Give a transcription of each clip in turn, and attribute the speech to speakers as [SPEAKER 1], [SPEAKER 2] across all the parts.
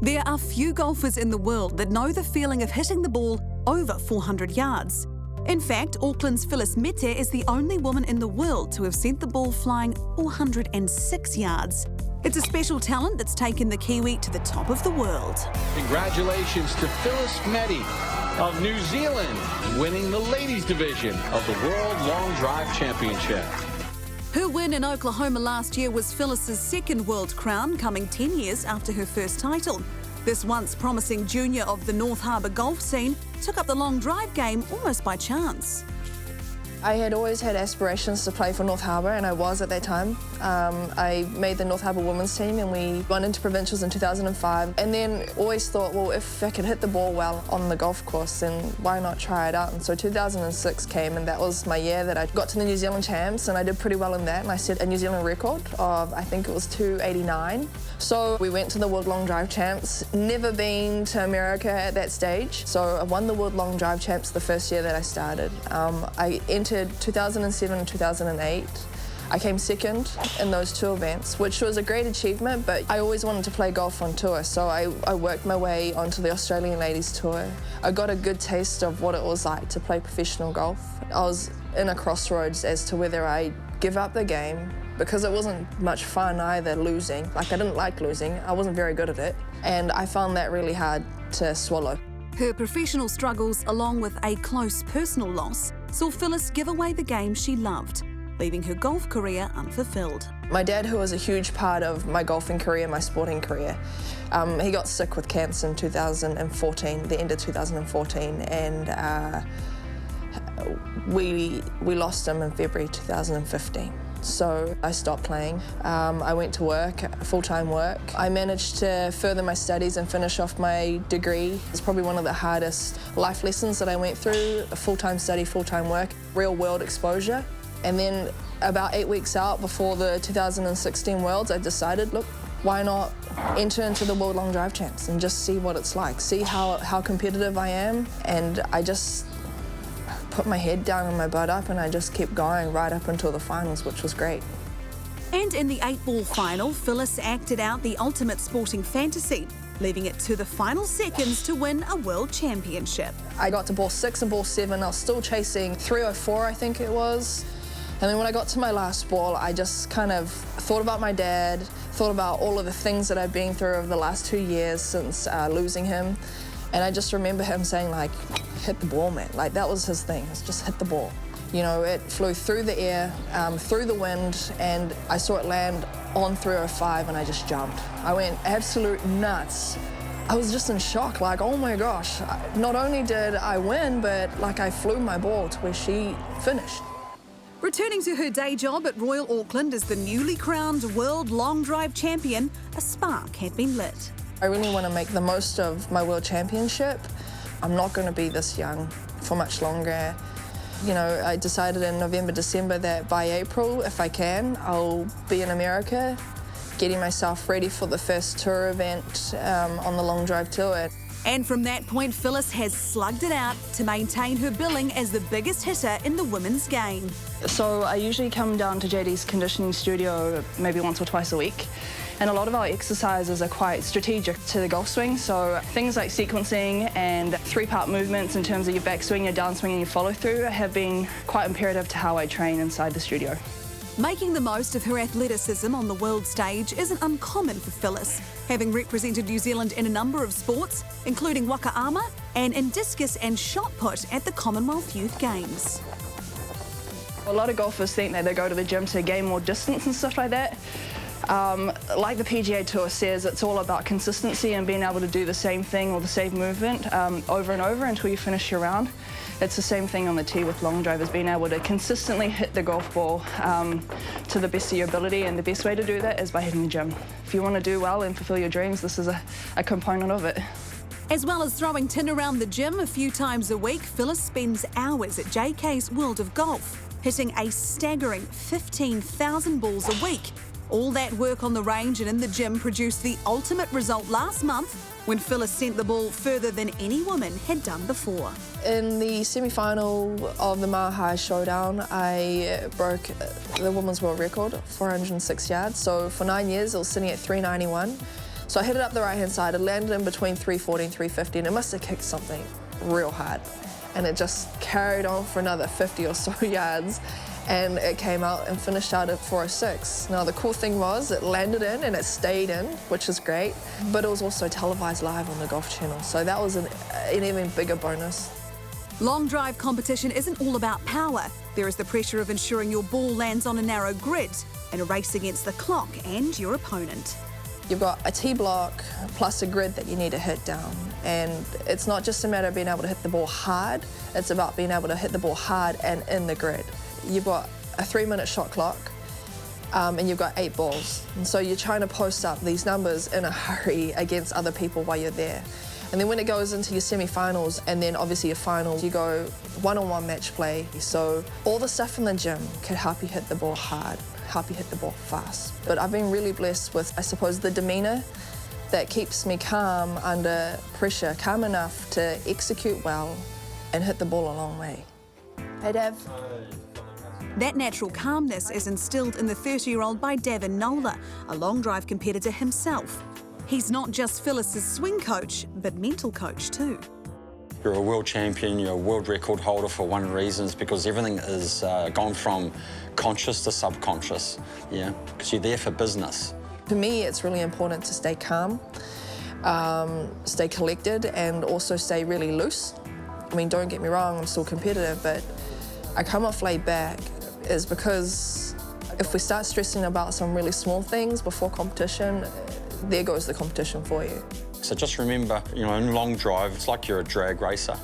[SPEAKER 1] There are few golfers in the world that know the feeling of hitting the ball over 400 yards. In fact, Auckland's Phillis Meti is the only woman in the world to have sent the ball flying 406 yards. It's a special talent that's taken the Kiwi to the top of the world.
[SPEAKER 2] Congratulations to Phillis Meti of New Zealand, winning the ladies division of the World Long Drive Championship.
[SPEAKER 1] Her win in Oklahoma last year was Phillis's second world crown, coming 10 years after her first title. This once promising junior of the North Harbour golf scene took up the long drive game almost by chance.
[SPEAKER 3] I had always had aspirations to play for North Harbour, and I was at that time. I made the North Harbour women's team and we went into provincials in 2005, and then always thought, well, if I could hit the ball well on the golf course, then why not try it out? And so 2006 came, and that was my year that I got to the New Zealand champs, and I did pretty well in that, and I set a New Zealand record of, I think it was 289. So we went to the World Long Drive Champs, never been to America at that stage. So I won the World Long Drive Champs the first year that I started. I entered 2007 and 2008. I came second in those two events, which was a great achievement, but I always wanted to play golf on tour, so I worked my way onto the Australian Ladies Tour. I got a good taste of what it was like to play professional golf. I was in a crossroads as to whether I give up the game, because it wasn't much fun either, losing. Like, I didn't like losing, I wasn't very good at it, and I found that really hard to swallow.
[SPEAKER 1] Her professional struggles, along with a close personal loss, saw Phillis give away the game she loved, leaving her golf career unfulfilled.
[SPEAKER 3] My dad, who was a huge part of my golfing career, my sporting career, he got sick with cancer in 2014, the end of 2014, and we lost him in February 2015. So I stopped playing. I went to work, full-time work. I managed to further my studies and finish off my degree. It's probably one of the hardest life lessons that I went through, full-time study, full-time work, real-world exposure. And then about 8 weeks out before the 2016 Worlds, I decided, look, why not enter into the World Long Drive Champs and just see what it's like, see how competitive I am. And I just put my head down and my butt up, and I just kept going right up until the finals, which was great.
[SPEAKER 1] And in the 8-ball final, Phillis acted out the ultimate sporting fantasy, leaving it to the final seconds to win a world championship.
[SPEAKER 3] I got to ball 6 and ball 7. I was still chasing 304, I think it was. And then when I got to my last ball, I just kind of thought about my dad, thought about all of the things that I've been through over the last 2 years since losing him. And I just remember him saying, like, hit the ball, man. Like, that was his thing, was just hit the ball. You know, it flew through the air, through the wind, and I saw it land on 305, and I just jumped. I went absolute nuts. I was just in shock, like, oh my gosh. Not only did I win, but like I flew my ball to where she finished.
[SPEAKER 1] Returning to her day job at Royal Auckland as the newly crowned World Long Drive Champion, a spark had been lit.
[SPEAKER 3] I really want to make the most of my World Championship. I'm not going to be this young for much longer. You know, I decided in November, December that by April, if I can, I'll be in America, getting myself ready for the first tour event on the Long Drive Tour.
[SPEAKER 1] And from that point, Phillis has slugged it out to maintain her billing as the biggest hitter in the women's game.
[SPEAKER 4] So I usually come down to JD's conditioning studio maybe once or twice a week. And a lot of our exercises are quite strategic to the golf swing, so things like sequencing and 3-part movements in terms of your backswing, your downswing and your follow-through have been quite imperative to how I train inside the studio.
[SPEAKER 1] Making the most of her athleticism on the world stage isn't uncommon for Phillis, having represented New Zealand in a number of sports, including waka ama and in discus and shot put at the Commonwealth Youth Games.
[SPEAKER 4] A lot of golfers think that they go to the gym to gain more distance and stuff like that. Like the PGA Tour says, it's all about consistency and being able to do the same thing or the same movement over and over until you finish your round. It's the same thing on the tee with long drivers, being able to consistently hit the golf ball to the best of your ability, and the best way to do that is by hitting the gym. If you want to do well and fulfill your dreams, this is a component of it.
[SPEAKER 1] As well as throwing tin around the gym a few times a week, Phillis spends hours at JK's World of Golf, hitting a staggering 15,000 balls a week. All that work on the range and in the gym produced the ultimate result last month when Phillis sent the ball further than any woman had done before.
[SPEAKER 3] In the semi-final of the Mile High Showdown, I broke the women's world record, 406 yards. So for 9 years, it was sitting at 391. So I hit it up the right-hand side. It landed in between 340 and 350, and it must have kicked something real hard. And it just carried on for another 50 or so yards, and it came out and finished out at 406. Now, the cool thing was it landed in and it stayed in, which is great, but it was also televised live on the Golf Channel, so that was an even bigger bonus.
[SPEAKER 1] Long drive competition isn't all about power. There is the pressure of ensuring your ball lands on a narrow grid in a race against the clock and your opponent.
[SPEAKER 3] You've got a tee block plus a grid that you need to hit down. And it's not just a matter of being able to hit the ball hard, it's about being able to hit the ball hard and in the grid. You've got a 3-minute shot clock, and you've got 8 balls. And so you're trying to post up these numbers in a hurry against other people while you're there. And then when it goes into your semi-finals and then obviously your finals, you go one-on-one match play. So all the stuff in the gym could help you hit the ball hard, help you hit the ball fast. But I've been really blessed with, I suppose, the demeanour that keeps me calm under pressure, calm enough to execute well and hit the ball a long way. Hey, Dev.
[SPEAKER 1] That natural calmness is instilled in the 30-year-old by Davin Nola, a long drive competitor himself. He's not just Phillis's swing coach, but mental coach too.
[SPEAKER 5] You're a world champion, you're a world record holder for one reason, is because everything is gone from conscious to subconscious, yeah, because you're there for business.
[SPEAKER 3] For me, it's really important to stay calm, stay collected, and also stay really loose. I mean, don't get me wrong, I'm still competitive, but I come off laid back is because if we start stressing about some really small things before competition, there goes the competition for you.
[SPEAKER 5] So just remember, you know, in long drive, it's like you're a drag racer.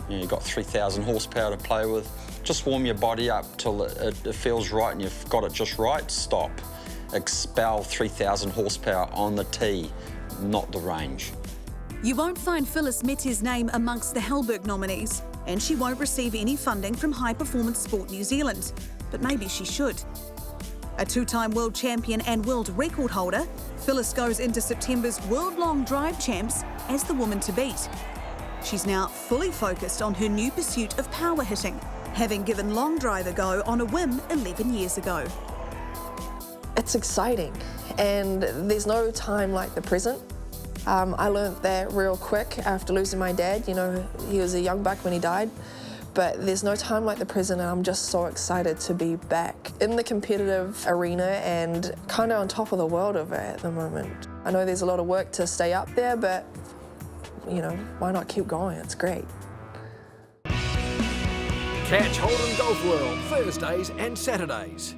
[SPEAKER 5] You know, you've got 3,000 horsepower to play with. Just warm your body up till it feels right and you've got it just right, stop. Expel 3,000 horsepower on the tee, not the range.
[SPEAKER 1] You won't find Phillis Meti's name amongst the Hellberg nominees, and she won't receive any funding from High Performance Sport New Zealand, but maybe she should. A 2-time world champion and world record holder, Phillis goes into September's World Long Drive Champs as the woman to beat. She's now fully focused on her new pursuit of power hitting, having given long drive a go on a whim 11 years ago.
[SPEAKER 3] It's exciting, and there's no time like the present. I learned that real quick after losing my dad. You know, he was a young buck when he died. But there's no time like the present, and I'm just so excited to be back in the competitive arena and kind of on top of the world of it at the moment. I know there's a lot of work to stay up there, but, you know, why not keep going? It's great.
[SPEAKER 6] Catch Holden Golf World Thursdays and Saturdays.